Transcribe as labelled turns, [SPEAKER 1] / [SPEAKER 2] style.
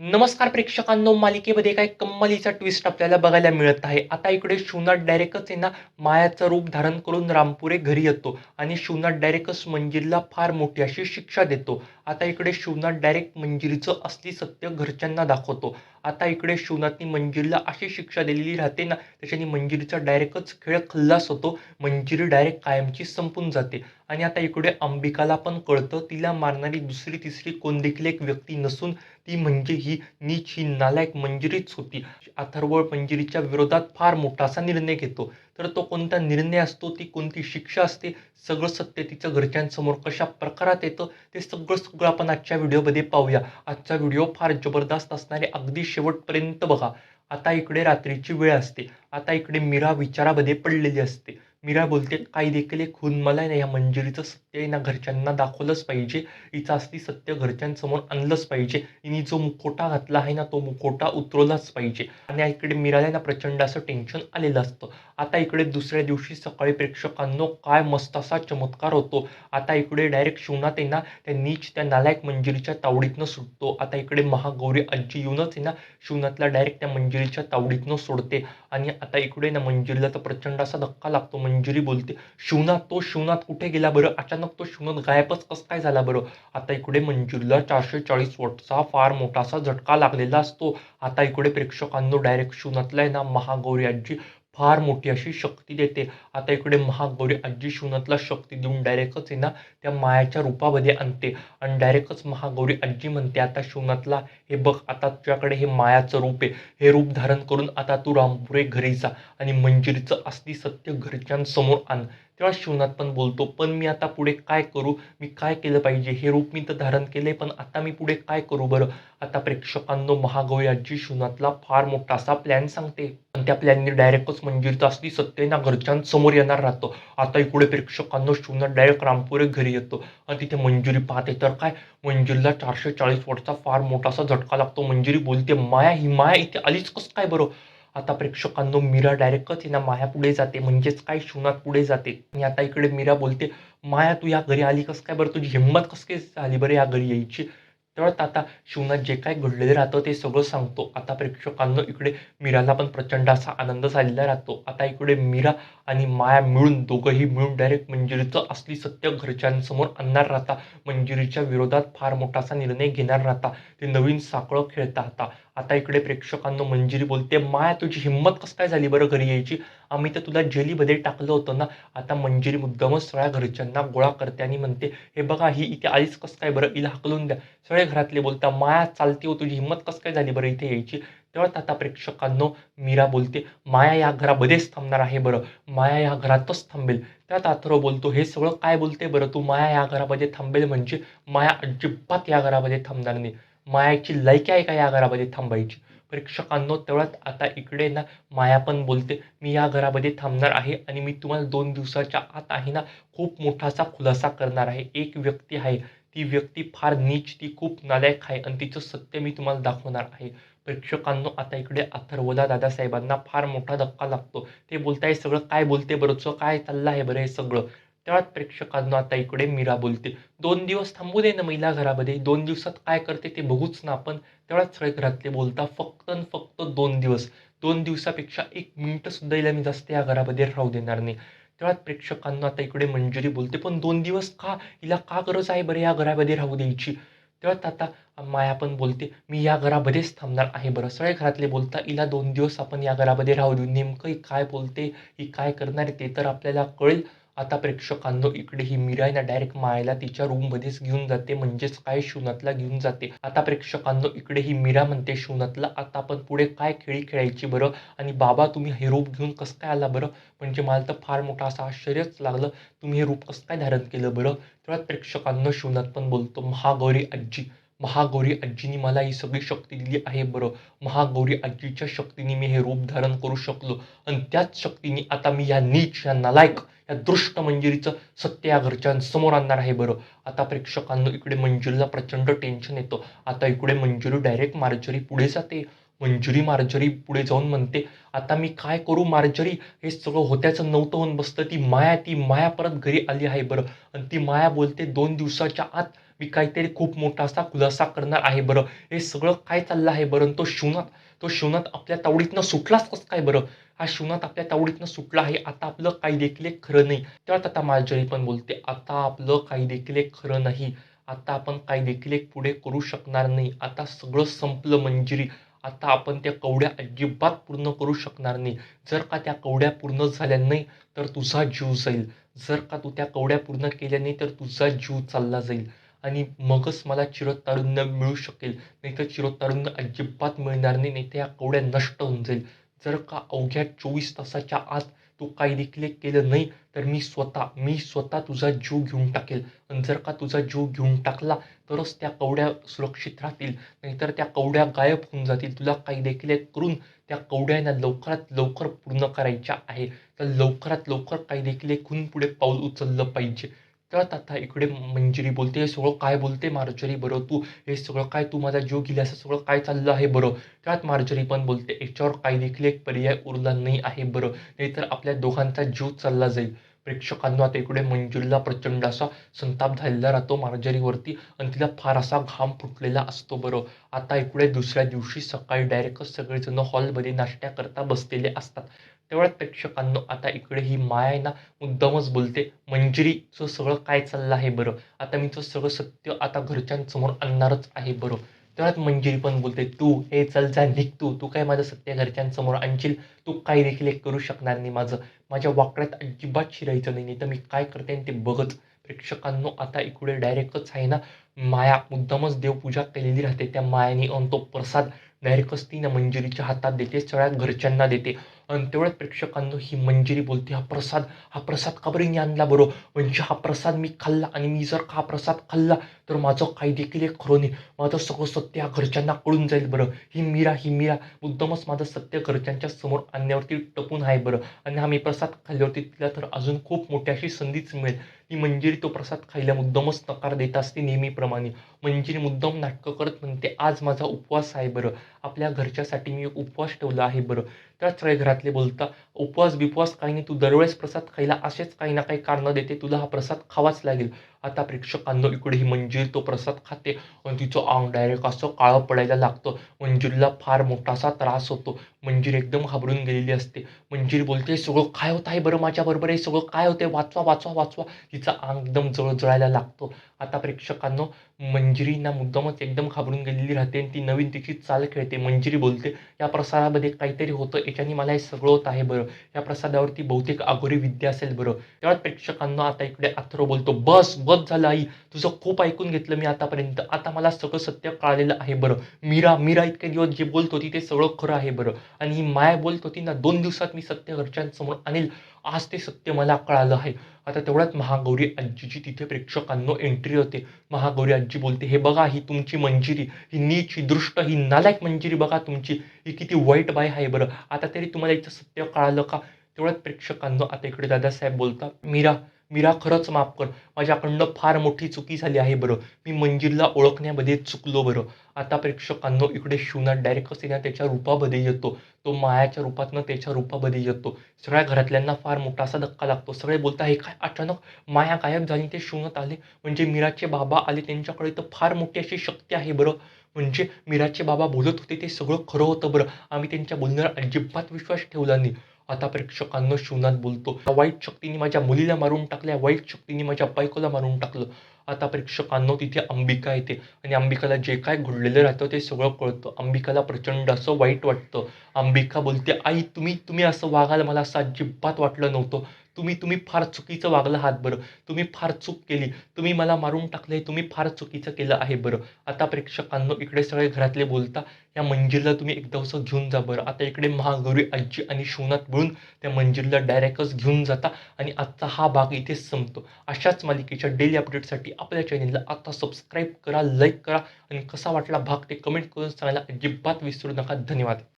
[SPEAKER 1] नमस्कार प्रेक्षकांनो, मालिकेमध्ये काय कम्मलीचा ट्विस्ट आपल्याला बघायला मिळत आहे. आता इकडे शिवनाथ डायरेक्टच आहे ना, मायाचं रूप धारण करून रामपुरे घरी येतो आणि शिवनाथ डायरेक्टच मंजिरीला फार मोठी अशी शिक्षा देतो. आता इकडे शिवनाथ डायरेक्ट मंजिरीचं असली सत्य घरच्यांना दाखवतो. आता इकडे शिवनाथनी मंजिरीला अशी शिक्षा दिलेली राहते ना, त्याच्याने मंजिरीचा डायरेक्टच खेळ खल्लास होतो. मंजिरी डायरेक्ट कायमची संपून जाते आणि आता इकडे अंबिकाला पण कळतं, तिला मारणारी दुसरी तिसरी कोण देखील एक व्यक्ती नसून ती म्हणजे ही नीच, ही नालायक मंजिरीच होती. अथर्व मंजिरीच्या विरोधात फार मोठा असा निर्णय घेतो. तर तो कोणता निर्णय असतो, ती कोणती शिक्षा असते, सगळं सत्य तिचं घरच्यांसमोर कशा प्रकारात येतं, ते सगळं सगळं आपण आजच्या व्हिडिओमध्ये पाहूया. आजचा व्हिडिओ फार जबरदस्त असणार आहे, अगदी शेवटपर्यंत बघा. आता इकडे रात्रीची वेळ असते. आता इकडे मीरा विचारामध्ये पडलेली असते. मीरा बोलते, काही देखील एक खून मला ना या मंजिरीचं सत्य आहे ना घरच्यांना दाखवलंच पाहिजे. हिचं असली सत्य घरच्यांसमोर आणलंच पाहिजे. हिने जो मुखवटा घातला आहे ना, तो मुखवटा उतरवलाच पाहिजे. आणि इकडे मीराला ना प्रचंड असं टेन्शन आलेलं असतं. आता इकडे दुसऱ्या दिवशी सकाळी प्रेक्षकांनो काय मस्त असा चमत्कार होतो. आता इकडे डायरेक्ट शिवनाथ आहे ना, त्या नीच त्या नालायक मंजिरीच्या तावडीतनं सुटतो. आता इकडे महागौरी आजी येऊनच आहे ना, शिवनाथला डायरेक्ट त्या मंजिरीच्या तावडीतनं सोडते. आणि आता इकडे ना मंजिरीला तर प्रचंड असा धक्का लागतो. मंजिरी बोलते, शिवनाथ, तो शिवनाथ कुठे गेला बरं? अचानक तो शिवनाथ गायबच कसं काय झाला बरं? आता इकडे मंजिरीला 440 वॉटचा फार मोठा असा झटका लागलेला असतो. आता इकडे प्रेक्षकांनो डायरेक्ट शिवनाथला आहे ना, महागौरी आजी फार मोठी अशी शक्ती देते. आता इकडे महागौरी आजी शिवनाथला शक्ती देऊन डायरेक्टच आहे ना, त्या मायाच्या रूपामध्ये आणते आणि डायरेक्टच महागौरी आजी म्हणते आता शिवनाथला, हे बघ, आता तुझ्याकडे हे मायाचं रूप आहे. हे रूप धारण करून आता तू रामपुरे घरी जा आणि मंजिरीचं असली सत्य घरच्यांसमोर आण. तेव्हा शिवनाथ पण बोलतो, पण मी आता पुढे काय करू? मी काय केलं पाहिजे? हे रूप मी तर धारण केलंय, पण आता मी पुढे काय करू बरं? आता प्रेक्षकांनो महागौरी आजी शिवनाथला फार मोठा असा प्लॅन सांगते आणि त्या प्लॅनने डायरेक्टच मंजिरीचं असली सत्य ना घरच्यांसमोर येणार राहतं. आता इकडे प्रेक्षकांनो शिवनाथ डायरेक्ट रामपुरे घरी येतो आणि तिथे मंजिरी पाहते तर काय, मंजिरीला 440 वॉटचा फार मोठा असा झटका लागतो. मंजिरी बोलते, माया, ही माया इथे आलीच कसं काय बरं? आता प्रेक्षकांनो मीरा डायरेक्टच आहे ना माया पुढे जाते, म्हणजेच काय, शिवनाथ पुढे जाते. आणि आता इकडे मीरा बोलते, माया तू या घरी आली कसं काय बरं? तुझी हिंमत कसं काय झाली बरं या घरी यायची? तेव्हा आता शिवनाथ जे काय घडलेलं राहतं ते सगळं सांगतो. आता प्रेक्षकांनो इकडे मीराला पण प्रचंड असा आनंद झालेला राहतो. आता इकडे मीरा आणि माया मिळून, दोघंही मिळून डायरेक्ट मंजिरीचं असली सत्य घरच्यांसमोर आणणार राहता. मंजिरीच्या विरोधात फार मोठा असा निर्णय घेणार राहता. ते नवीन साकडं खेळता आता. आता इकडे प्रेक्षकांनो मंजिरी बोलते, माया तुझी हिंमत कसं काय झाली बरं घरी यायची? आम्ही तर तुला जेलीमध्ये टाकलं होतं ना. आता मंजिरी मुद्दामच सगळ्या घरच्यांना गोळा करते आणि म्हणते, हे बघा, ही इथे आलीच कसं काय बरं? हिला हाकलून द्या. सगळे घरातले बोलता, माया चालती हो, तुझी हिंमत कसं काय झाली बरं इथे यायची? तेव्हा आता प्रेक्षकांनो मीरा बोलते, माया या घरामध्येच थांबणार आहे बरं. माया या घरातच थांबेल. त्यात अथर्व बोलतो, हे सगळं काय बोलते बरं तू? माया या घरामध्ये थांबेल म्हणजे माया अजिबात या घरामध्ये थांबणार नाही. मायाची लायकी आहे का या घरामध्ये थांबायची? प्रेक्षकांनो तेवढ्यात आता इकडे ना माया पण बोलते, मी या घरामध्ये थांबणार आहे आणि मी तुम्हाला 2 दिवसाच्या आत आहे ना, खूप मोठा असा खुलासा करणार आहे. एक व्यक्ती आहे, ती व्यक्ती फार नीच, ती खूप नालायक आहे आणि तिचं सत्य मी तुम्हाला दाखवणार आहे. प्रेक्षकांनो आता इकडे अथर्वला, दादासाहेबांना फार मोठा धक्का लागतो. ते बोलताय, सगळं काय बोलते बरं? तुझं काय चाललं आहे बरं हे सगळं? तेव्हा प्रेक्षकांना आता इकडे मीरा बोलते, 2 दिवस थांबू दे ना महिला घरामध्ये. 2 दिवसात काय करते ते बघूच ना आपण. तेवढ्यात सगळे घरातले बोलता, फक्त अन् फक्त 2 दिवस. 2 दिवसापेक्षा 1 मिनिटं हिला मी जास्त या घरामध्ये राहू देणार नाही. तेव्हा प्रेक्षकांना आता इकडे मंजिरी बोलते, पण 2 दिवस का? हिला का गरज आहे बरं या घरामध्ये राहू द्यायची? तेव्हा आता माया पण बोलते, मी या घरामध्येच थांबणार आहे बरं. सगळे घरातले बोलता, हिला 2 दिवस आपण या घरामध्ये राहू देऊ. नेमकं ही काय बोलते, ही काय करणार आहे ते तर आपल्याला कळेल. आता प्रेक्षकांनो इकडे ही मीरा आहे ना डायरेक्ट मायाला तिच्या रूममध्येच घेऊन जाते, म्हणजेच काय, शिवनाथला घेऊन जाते. आता प्रेक्षकांनो इकडे ही मीरा म्हणते शिवनाथला, आता आपण पुढे काय खेळी खेळायची बरं? आणि बाबा तुम्ही हे रूप घेऊन कसं काय आला बरं? म्हणजे मला तर फार मोठं असं आश्चर्यच लागलं. तुम्ही हे रूप कसं काय धारण केलं बरं? तेव्हा प्रेक्षकांनो शिवनाथ पण बोलतो, महागौरी आजी, महागौरी आजीनी मला ही सगळी शक्ती दिली आहे बरं. महागौरी आजीच्या शक्तीने मी हे रूप धारण करू शकलो आणि त्याच शक्तीने आता मी या नीच, या नालायक, या दृष्ट मंजिरीचं सत्य या घरच्यांसमोर आणणार आहे बरं. आता प्रेक्षकांनो इकडे मंजिरीला प्रचंड टेन्शन येतं. आता इकडे मंजिरी डायरेक्ट मार्जरी पुढे जाते. मार्जरी पुढे जाऊन म्हणते, आता मी काय करू मार्जरी? हे सगळं होत्याचं नव्हतं होऊन बसतं. ती माया परत घरी आली आहे बरं आणि ती माया बोलते, 2 दिवसाच्या आत मी काहीतरी खूप मोठा असा खुलासा करणार आहे बरं. हे सगळं काय चाललं आहे बरं? तो शिवनाथ आपल्या तावडीतनं सुटलाच कसं काय बरं? हा शिवनाथ आपल्या तावडीतनं सुटला आहे. आता आपलं काही देखील एक खरं नाही. तेव्हा आता मार्जरी पण बोलते, "आता आपलं काही देखील एक खरं नाही. आता आपण काही देखील एक पुढे करू शकणार नाही. आता सगळं संपलं मंजिरी. आता आपण त्या कवड्या अजिबात पूर्ण करू शकणार नाही. जर का त्या कवड्या पूर्ण झाल्या नाही, तर तुझा जीव जाईल. जर का तू त्या कवड्या पूर्ण केल्या नाही, तर तुझा जीव चालला जाईल आणि मगच मला चिरतारुण्य मिळू शकेल. नाहीतर चिरतारुण्य अजिबात मिळणार नाही. नाहीतर या कवड्या नष्ट होऊन जाईल. जर का अवघ्या 24 तासाच्या आत तू काही देखील एक केलं नाही, तर मी स्वतः तुझा जीव घेऊन टाकेल. आणि जर का तुझा जीव घेऊन टाकला, तरच त्या कवड्या सुरक्षित राहतील. नाहीतर त्या कवड्या गायब होऊन जातील. तुला काही देखील एक करून त्या कवड्यांना लवकरात लवकर पूर्ण करायच्या आहे. तर लवकरात लवकर काही देखील एक हून पुढे पाऊल उचललं पाहिजे. तर आता इकडे मंजिरी बोलते, "हे सगळं काय बोलते मार्जरी बरं तू? हे सगळं काय तू माझा जीव गेली असं सगळं काय चाललं आहे बरं?" त्यात मार्जरी पण बोलते, "याच्यावर काही देखील एक पर्याय उरला नाही आहे बरं. नाहीतर आपल्या दोघांचा जीव चालला जाईल." प्रेक्षकांनो आता इकडे मंजुरीला प्रचंड असा संताप झालेला राहतो मार्जरीवरती आणि तिला फार असा घाम फुटलेला असतो बरं. आता इकडे दुसऱ्या दिवशी सकाळी डायरेक्टच सगळेजण हॉलमध्ये नाश्त्याकरता बसलेले असतात. तेवढ्यात प्रेक्षकांनो आता इकडे ही माया आहे ना मुद्दामच बोलते, "मंजिरीचं सगळं काय चाललं आहे बरं? आता मी तर सगळं सत्य आता घरच्यांसमोर आणणारच आहे बरं." तेवढ्यात मंजिरी पण बोलते, "तू हे चल जा निघ तू. तू काय माझं सत्य घरच्यांसमोर आणशील? तू काही देखील एक करू शकणार नाही माझं. माझ्या वाकड्यात अजिबात शिरायचं नाही. नाहीतर मी काय करते ते बघच." प्रेक्षकांनो आता इकडे डायरेक्टच आहे ना माया मुद्दामच देवपूजा केलेली राहते. त्या मायाने तो प्रसाद डायरेक्टच ती ना मंजिरीच्या हातात देते. सगळ्या घरच्यांना देते आणि तेवढ्याच प्रेक्षकांनो ही मंजिरी बोलते, "हा प्रसाद का बरं हिने आणला बरं? म्हणजे हा प्रसाद मी खाल्ला आणि मी जर का हा प्रसाद खाल्ला, तर माझं काही देखील एक खरं नाही. माझं सगळं सत्य ह्या घरच्यांना कळून जाईल बरं. ही मीरा मुद्दामच माझं सत्य घरच्यांच्या समोर आणण्यावरती टपून आहे बरं आणि हा मी प्रसाद खाल्ल्यावरती तिला तर अजून खूप मोठी अशी संधीच मिळेल." ती मंजिरी तो प्रसाद खायला मुद्दामच नकार देत असते नेहमीप्रमाणे. मंजिरी मुद्दाम नाटकं करत म्हणते, "आज माझा उपवास आहे बरं. आपल्या घरच्यासाठी मी उपवास ठेवला आहे बरं." त्याच वेळी घरातले बोलतात, "उपवास-बिपवास काही नाही. तू दरवेळेस प्रसाद खायला असेच काही ना काही कारणं देते. तुला हा प्रसाद खावाच लागेल." आता प्रेक्षकांनो इकडे ही मंजिरी तो प्रसाद खाते आणि तिचं अंग डायरेक्ट असं काळं पडायला लागतं. मंजिरीला फार मोठा असा त्रास होतो. मंजिरी एकदम घाबरून गेलेली असते. मंजिरी बोलते, "हे सगळं काय होत आहे बरं माझ्याबरोबर? हे सगळं काय होतंय? वाचवा, वाचवा, वाचवा." तिचा अंग एकदम जळजळायला लागतो. आता प्रेक्षकांनो मंजिरी ना मुद्दामच एकदम घाबरून गेलेली राहते आणि ती नवीन तिची चाल खेळते. मंजिरी बोलते, "या प्रसादामध्ये काहीतरी होतं. याच्याने मला हे सगळं होत आहे बरं. या प्रसादावरती बहुतेक अघोरी विद्या असेल बरं." तेव्हा प्रेक्षकांना आता इकडे अथर्व बोलतो, "बस, बस झालं आई. तुझं खूप ऐकून घेतलं मी आतापर्यंत. आता मला सगळं सत्य कळालेलं आहे बरं. मीरा इतके दिवस जे बोलत होती ते सगळं खरं आहे बरं. आणि ही माया बोलत होती ना 2 दिवसात मी सत्य घरच्यांसमोर आणील. आज ते सत्य मला कळालं आहे." आता तेवढ्यात महागौरी आजीची तिथे प्रेक्षकांनो एंट्री होते. महागौरी आजी बोलते, "हे बघा ही तुमची मंजिरी. ही नीच, ही दृष्ट, ही नालायक मंजिरी बघा तुमची. ही किती वाईट बाई आहे बरं. आता तरी तुम्हाला हिचं सत्य कळालं का?" तेवढ्यात प्रेक्षकांनो आता इकडे दादासाहेब बोलतात, "मीरा खरंच माफ कर. माझ्याकडनं फार मोठी चुकी झाली आहे बरं. मी मंजिरीला ओळखण्यामध्ये चुकलो बरं." आता प्रेक्षकांनो इकडे शिवनाथ डायरेक्टच आहे ना त्याच्या रूपामध्ये येतो. तो मायाच्या रूपातनं त्याच्या रूपामध्ये येतो. सगळ्या घरातल्यांना फार मोठा असा धक्का लागतो. सगळे बोलतात, "हे काय अचानक माया गायब झाली, ते शिवनाथ आले. म्हणजे मीराचे बाबा आले. त्यांच्याकडे तर फार मोठी अशी शक्ती आहे बरं. म्हणजे मीराचे बाबा बोलत होते ते सगळं खरं होतं बरं. आम्ही त्यांच्या बोलण्यावर अजिबात विश्वास ठेवला नाही." आता प्रेक्षकांनो शिवनाथ बोलतो, "त्या वाईट शक्तीने माझ्या मुलीला मारून टाकलं. वाईट शक्तीने माझ्या बायकोला मारून टाकलं." आता प्रेक्षकांनो तिथे अंबिका येते आणि अंबिकाला जे काय घडलेलं राहतं ते सगळं कळतं. अंबिकाला प्रचंड असं वाईट वाटतं. अंबिका बोलते, "आई तुम्ही असं वागाल मला असं अजिबात वाटलं नव्हतं. तुम्ही फार चुकीचं वागला आहात बरं. तुम्ही फार चूक केली. तुम्ही मला मारून टाकलंय. तुम्ही फार चुकीचं केलं आहे बरं." आता प्रेक्षकांनो इकडे सगळे घरातले बोलता, "या मंजिरीला तुम्ही एकदावसं घेऊन जा बरं." आता इकडे महागौरी आजी आणि शिवनाथ मिळून त्या मंजिरीला डायरेक्टच घेऊन जाता आणि आजचा हा भाग इथेच संपतो. अशाच मालिकेच्या डेली अपडेटसाठी आपल्या चॅनेलला आता सबस्क्राईब करा, लाईक करा आणि कसा वाटला भाग ते कमेंट करून सांगायला अजिबात विसरू नका. धन्यवाद.